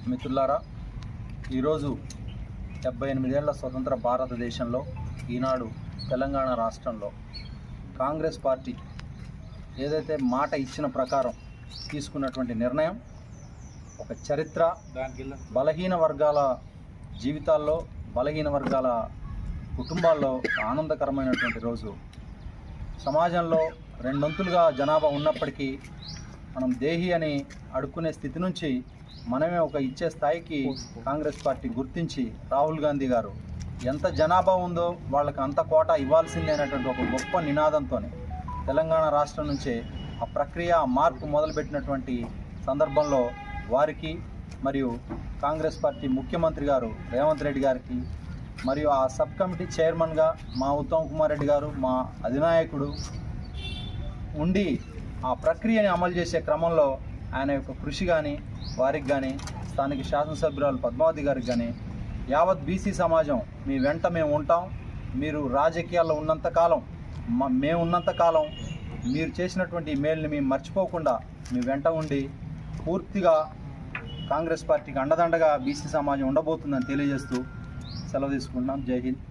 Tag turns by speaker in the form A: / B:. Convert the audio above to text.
A: మిత్రులారా, ఈరోజు 78 ఏళ్ల స్వతంత్ర భారతదేశంలో ఈనాడు తెలంగాణ రాష్ట్రంలో కాంగ్రెస్ పార్టీ ఏదైతే మాట ఇచ్చిన ప్రకారం తీసుకున్నటువంటి నిర్ణయం ఒక చరిత్ర. బలహీన వర్గాల జీవితాల్లో, బలహీన వర్గాల కుటుంబాల్లో ఆనందకరమైనటువంటి రోజు. సమాజంలో రెండొంతులుగా జనాభా ఉన్నప్పటికీ మనం దేహి అని అడుక్కునే స్థితి నుంచి మనమే ఒక ఇచ్చే స్థాయికి కాంగ్రెస్ పార్టీ గుర్తించి రాహుల్ గాంధీ గారు ఎంత జనాభా ఉందో వాళ్ళకి అంత కోటా ఇవ్వాల్సిందే అనేటువంటి ఒక గొప్ప నినాదంతో తెలంగాణ రాష్ట్రం నుంచే ఆ ప్రక్రియ, ఆ మార్పు మొదలుపెట్టినటువంటి సందర్భంలో వారికి మరియు కాంగ్రెస్ పార్టీ ముఖ్యమంత్రి గారు రేవంత్ రెడ్డి గారికి మరియు ఆ సబ్ కమిటీ చైర్మన్గా మా ఉత్తమ్ కుమార్ రెడ్డి గారు, మా అధినాయకుడు ఉండి ఆ ప్రక్రియని అమలు చేసే క్రమంలో ఆయన యొక్క కృషి కానీ, వారికి కానీ, స్థానిక శాసనసభ్యురాలు పద్మావతి గారికి కానీ, యావత్ బీసీ సమాజం మీ వెంట మేము ఉంటాం, మీరు రాజకీయాల్లో ఉన్నంతకాలం, మేము ఉన్నంతకాలం మీరు చేసినటువంటి మేలుని మేము మర్చిపోకుండా మీ వెంట ఉండి పూర్తిగా కాంగ్రెస్ పార్టీకి అండదండగా బీసీ సమాజం ఉండబోతుందని తెలియజేస్తూ సెలవు తీసుకుంటున్నాం. జై హింద్.